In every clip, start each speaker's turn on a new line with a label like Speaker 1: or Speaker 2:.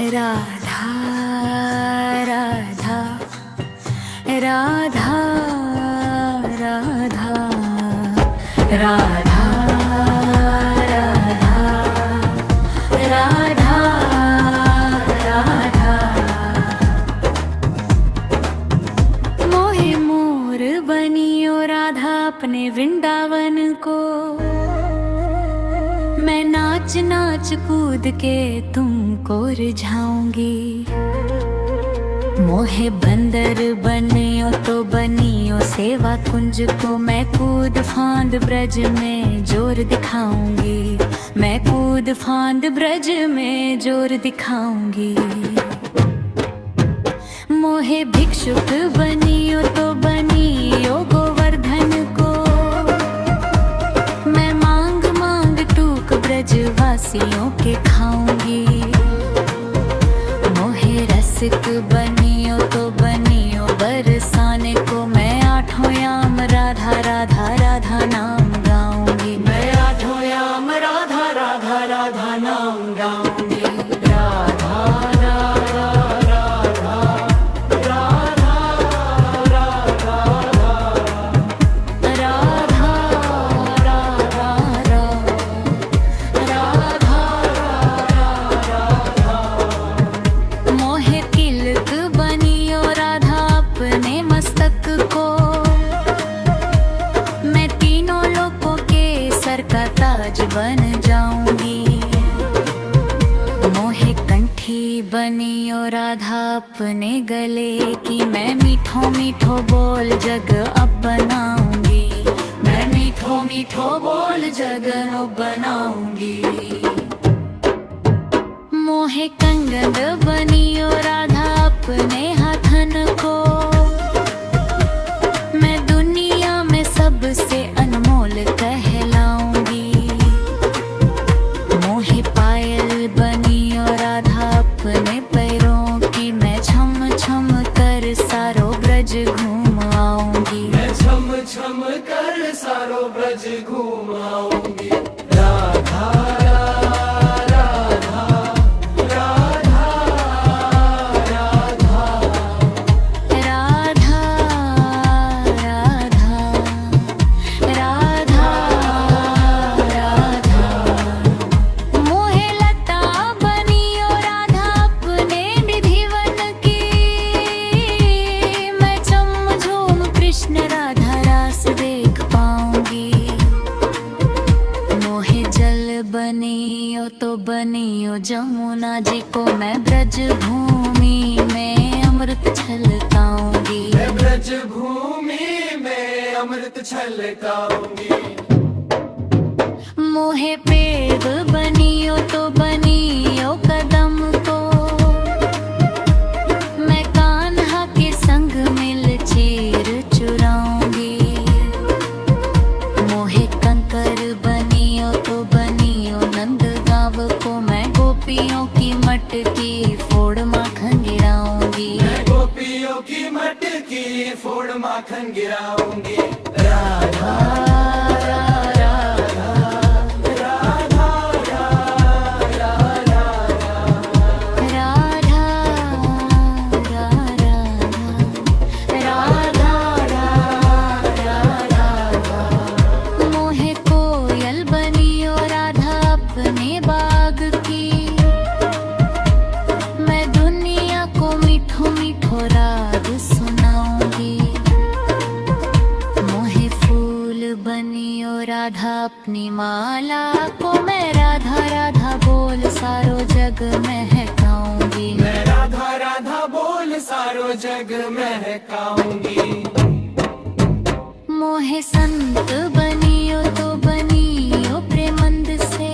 Speaker 1: राधा राधा राधा राधा राधा राधा राधा मोहे मोर बनियो राधा अपने वृंदावन को। मैं नाच नाच कूद के तुमको रिझाऊंगी। मोहे बंदर बनियो तो बनियो सेवा कुंज को। मैं कूद फांद ब्रज में जोर दिखाऊंगी। मैं कूद फांद ब्रज में जोर दिखाऊंगी। मोहे भिक्षुक बनियो तो बनियो गोवर्धन को। मैं मांग मांग टूक ब्रजवासियों के खाऊंगी। मोहे रसिक बनियो तो बनियो बरसाने को। मैं आठों याम राधा राधा राधा नाम गाऊंगी। मैं आठों याम राधा राधा राधा नाम गाऊंगी। राधा राधा राधा राधा राधा राधा राधा। मोहे तिलक बनियो राधा अपने मस्तक को। मैं तीनों लोगों के सर का ताज बन जाऊंगी। मोहे कंठी बनियो राधा अपने गले की। मैं मीठो मीठो बोल जग अब बनाऊंगी। मैं मीठो मीठो बोल जग अब बनाऊंगी। मोहे कंगन बनियो राधा अपने हाथन को। मैं दुनिया में सबसे अनमोल कहलाऊंगी। मोहे पायल बनियो राधा अपने पैरों की। मैं छम छम कर सारो ब्रज घूम आऊंगी। मैं छम छम कर सारो ब्रज घूम आऊंगी। राधा राधा राधा राधा राधा राधा राधा। मोहे लता बनियो राधा अपने निधिवन की। मैं चम झूम कृष्ण राधा रास देख पाऊंगी। मोहे जल बनियो तो बनियो जमुना जी को। मैं ब्रज भूमि में अमृत छलकाऊंगी। मैं ब्रज भूमि में अमृत छलकाऊंगी। मोहे पेड़ बनियो तो बनियो कदम को। मैं कान्हा के संग मिल चीर चुराऊंगी। मोहे कंकर बनियो तो बनियो नंद गाँव को। मैं गोपियों की मटकी फोड़ माखन गिराऊंगी। मैं गोपियों की मटकी फोड़ माखन गिराऊंगी। राधा राधा राधा राधा राधा राधा। मोहे कोयल बनियो राधा अपने बाग की। मैं दुनिया को मीठो मीठो राग सुनाऊंगी। मोहे फूल बनियो राधा अपनी माला को। मैं राधा राधा बोल सारो जग महकाऊंगी। मैं राधा राधा बोल सारो जग महकाऊंगी। मोहे संत बनियो तो बनियो प्रेमंद से।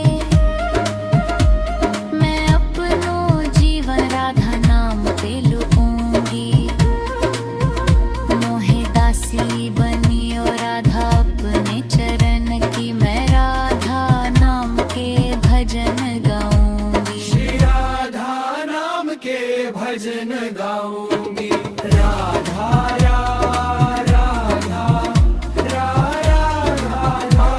Speaker 1: मैं अपनो जीवन राधा नाम पे लुटूंगी। मोहे दासी बनियो राधा अपने चरण की। मैं राधा नाम के भजन गाऊंगी। श्री राधा नाम के भजन गाऊंगी। राधा राधा राधा राधा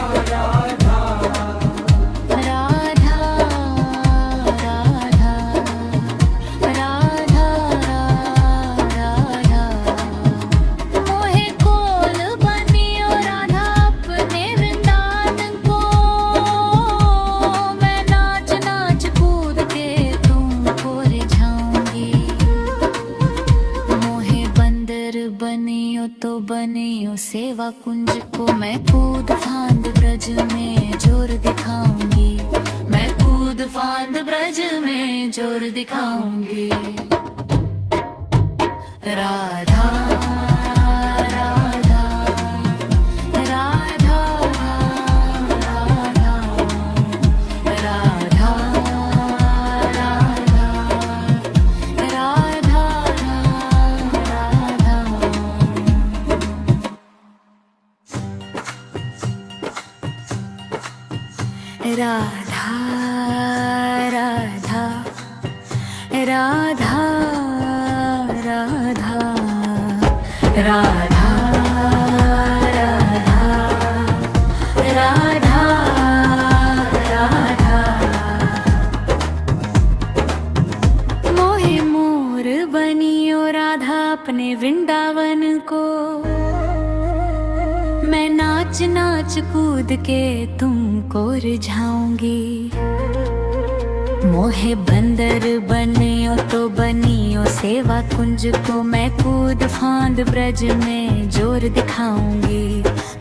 Speaker 1: सेवा कुंज को मैं कूद फांद ब्रज में जोर दिखाऊंगी, मैं कूद फांद ब्रज में जोर दिखाऊंगी। राधा राधा राधा राधा राधा राधा राधा राधा राधा राधा राधा राधा राधा मोहे मोर बनियो राधा अपने वृंदावन को, मैं नाच नाच कूद के तुमको रिझाऊंगी। मोहे बंदर बनियो तो बनियो सेवा कुंज को, मैं कूद फांद ब्रज में जोर दिखाऊंगी,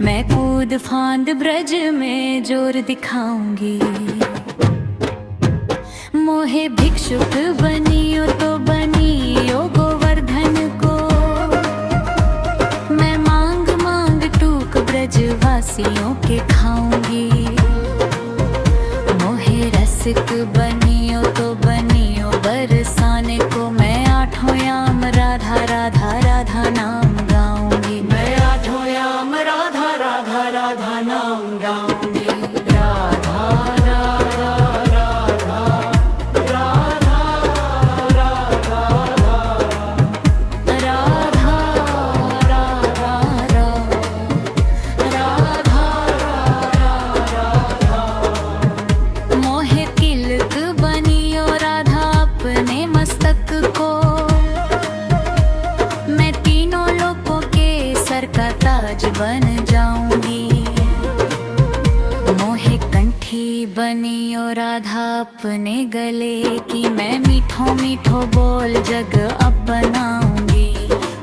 Speaker 1: मैं कूद फांद ब्रज में जोर दिखाऊंगी। मोहे भिक्षुक बनियो तो बनियो गोवर्धन को, मैं मांग मांग टूक ब्रजवासियों के खाऊंगी। मोहे रसिक बनियो तो बनियो बरसाने को, मैं आठों याम राधा राधा राधा नाम गाऊंगी, मैं आठों याम राधा राधा राधा नाम गाऊंगी। राधा राधा राधा राधा राधा राधा राधा मोहे तिलक बनियो राधा अपने मस्तक को, मैं तीनों लोगों के सर का ताज बन जाऊंगी। मोहे कंठी बनियो राधा अपने गले की, मैं मीठो मीठो बोल जग अब बनाऊंगी,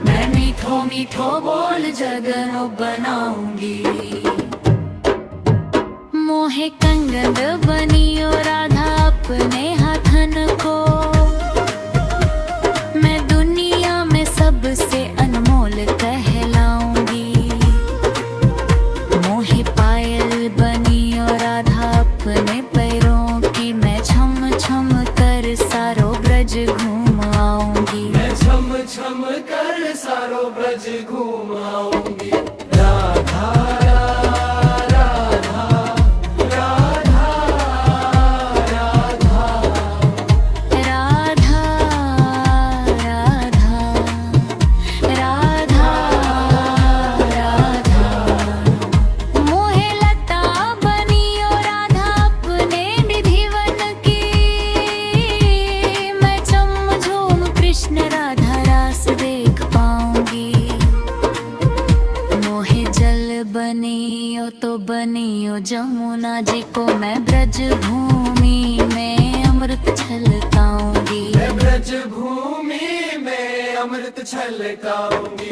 Speaker 1: मैं मीठो मीठो बोल जग अब बनाऊंगी। मोहे कंगन बनियो राधा अपने हाथन को, मैं दुनिया में सबसे अनमोल कहलाऊंगी। मोहे पायल बनियो राधा अपने पैरों की, मैं छम छम कर सारो ब्रज घूम आऊंगी, मैं छम छम कर सारो ब्रज घूम आऊंगी। राधा बनियो तो बनियो जमुना जी को, मैं ब्रज भूमि में अमृत छलकाऊंगी, मैं ब्रज भूमि में अमृत छलकाऊंगी।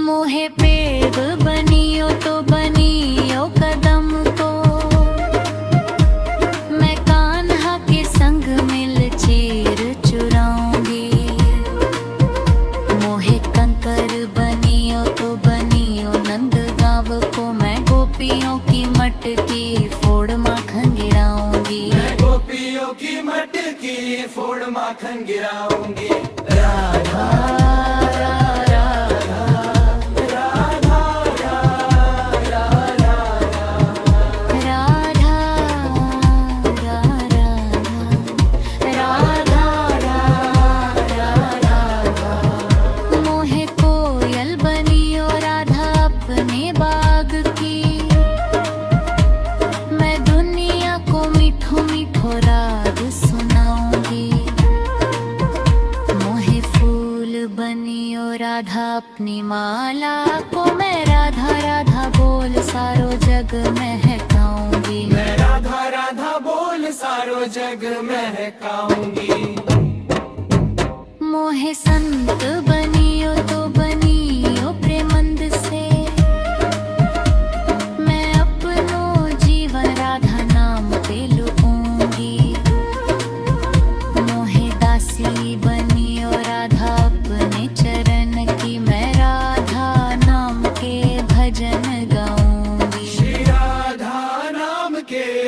Speaker 1: मोहे पेड़ बनियो तो बनियो कदम को, मैं कान्हा के संग मिल चीर चुराऊंगी। मोहे कंकर बनियो तो बनियो नंदगांव को, मैं गोपियों की मटकी फोड़ माखन गिराऊंगी, मैं गोपियों की मटकी फोड़ माखन गिराऊंगी। राधा राधा अपनी माला को, मैं राधा राधा बोल सारो जग महकाऊंगी, मैं राधा राधा बोल सारो जग महकाऊंगी। मोहे संत बनियो तो बनियो प्रेमंद से,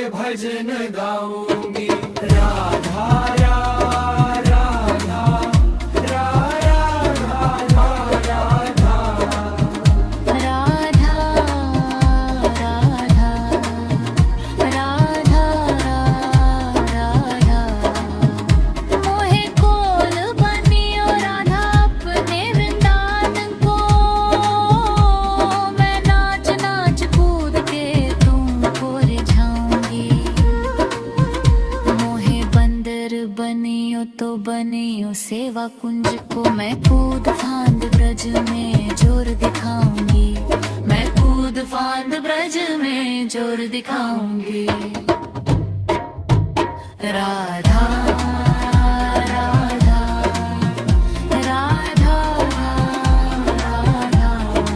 Speaker 2: भजन गाऊंगी। राधा राधा राधा राधा राधा
Speaker 1: राधा राधा राधा राधा मोहे कोल बनियो राधा अपने वृंदावन को। मैं नाच नाच कूद के तुमको रिझाऊंगी। मोहे बंदर बनियो तो बनियो सेवा कुंज को। मैं कूद फांद ब्रज में जोर दिखाऊंगी। मैं कूद फांद ब्रज में जोर दिखाऊंगी। राधा राधा राधा राधा राधा राधा राधा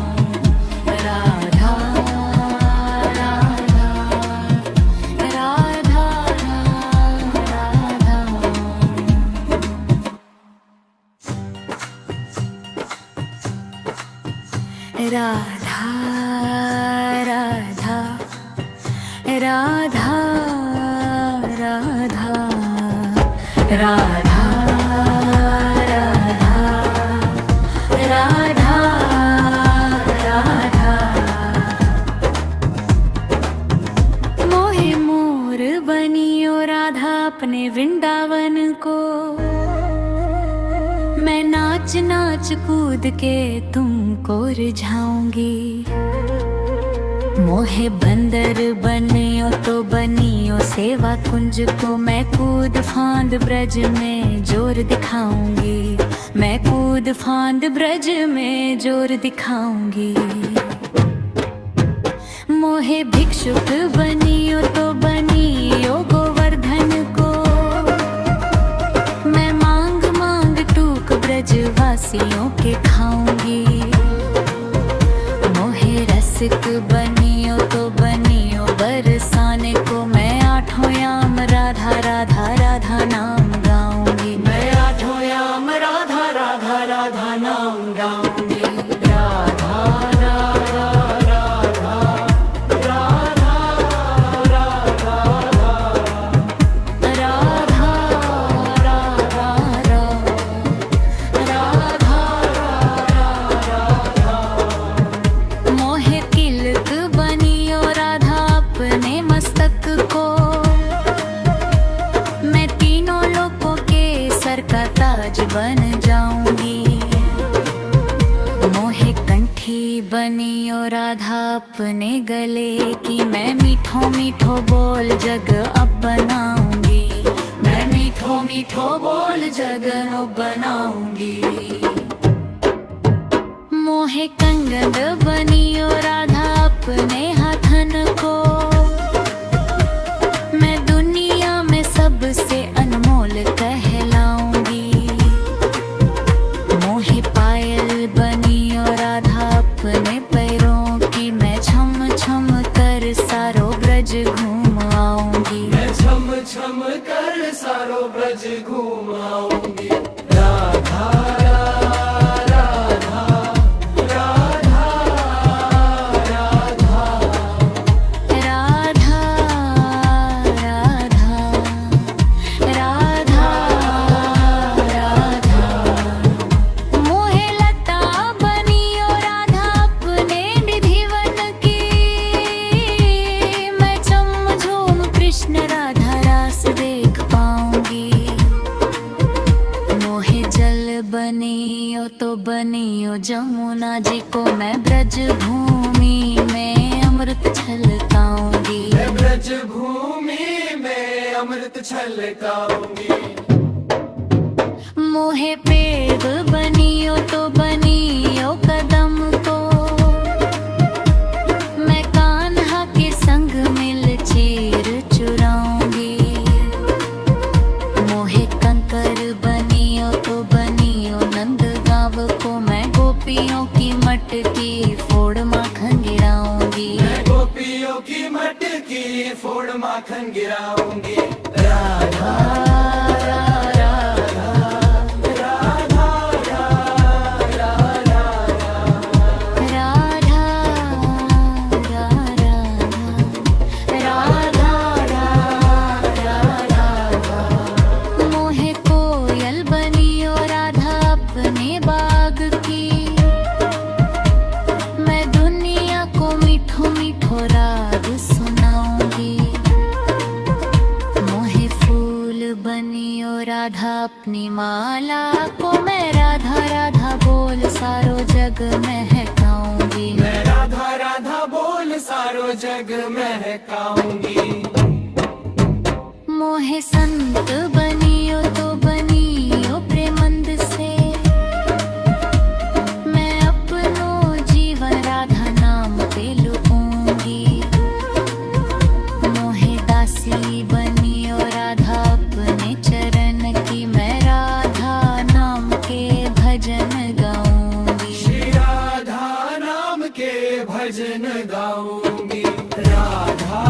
Speaker 1: राधा राधा राधा राधा राधा राधा राधा मोहे मोर बनियो राधा अपने वृंदावन को। मैं नाच नाच कूद के तुमको रिझाऊंगी। मोहे बंदर बनियो तो बनियो सेवा कुंज को। मैं कूद फांद ब्रज में जोर दिखाऊंगी। मैं कूद फांद ब्रज में जोर दिखाऊंगी। मोहे भिक्षुक बनियो तो बनियो गोवर्धन को। मैं मांग मांग टूक ब्रजवासियों के खाऊंगी। मोहे रसिक बनियो तो बनियो बरसाने को। मैं आठों याम राधा राधा राधा नाम गाऊंगी। मैं आठों याम राधा राधा राधा नाम गाऊंगी। राधा राधा राधा राधा राधा राधा राधा मोहे तिलक बनियो राधा अपने मस्तक को। मैं तीनों लोगों के सर का ताज बन जाऊंगी। मोहे कंठी बनियो राधा अपने गले की। मैं मीठो मीठो बोल जग अब बनाऊंगी। मैं मीठो मीठो बोल जग अब बनाऊंगी। मोहे कंगन बनियो राधा अपने हाथन को। मैं दुनिया में सबसे अनमोल कहलाऊंगी। मोहे पायल बनियो राधा अपने पैरों की। मैं छम छम कर सारो ब्रज घूम आऊंगी।
Speaker 2: मैं छम छम कर सारो ब्रज घूम आऊंगी। राधा राधा राधा राधा
Speaker 1: राधा राधा राधा राधा मोहे लता बनियो राधा अपने निधिवन की। मैं चम झूम कृष्ण राधा रास देख पाऊंगी। मोहे जल बनियो तो बनियो जमुना जी को। मैं ब्रज भूमि में अमृत छलकाऊंगी।
Speaker 2: मैं ब्रज भूमि में अमृत छलकाऊंगी।
Speaker 1: मोहे पेड़ बनियो तो बनियो कदम को। मैं कान्हा के संग मिल चीर चुराऊंगी। मोहे कंकर बनियो तो बनियो नंद गांव को। मैं गोपियों की मटकी फोड़ माखन गिराऊंगी।
Speaker 2: मैं गोपियों की मटकी फोड़ माखन गिराऊंगी। राधा राधा राधा राधा राधा
Speaker 1: राधा अपनी माला को मैं राधा राधा बोल सारो जग महकाऊंगी।
Speaker 2: मैं राधा राधा बोल सारो जग महकाऊंगी।
Speaker 1: मोहे संत बनियो तो बनियो प्रेमंद से, मैं अपनो जीवन राधा नाम पे लुटाऊंगी। मोहे दासी बनियो राधा अपने चरण की, मैं राधा नाम के भजन गाऊंगी।
Speaker 2: श्री राधा नाम के भजन गाऊंगी। राधा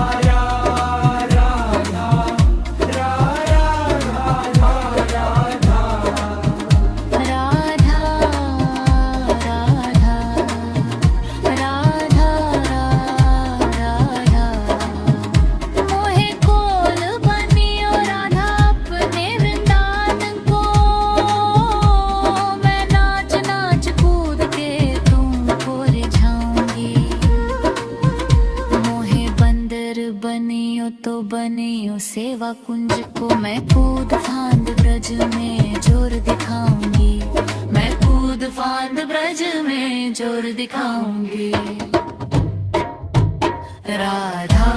Speaker 1: बनियो तो बनियो सेवा कुंज को, मैं कूद फांद ब्रज में जोर दिखाऊंगी। मैं कूद फांद ब्रज में जोर दिखाऊंगी। राधा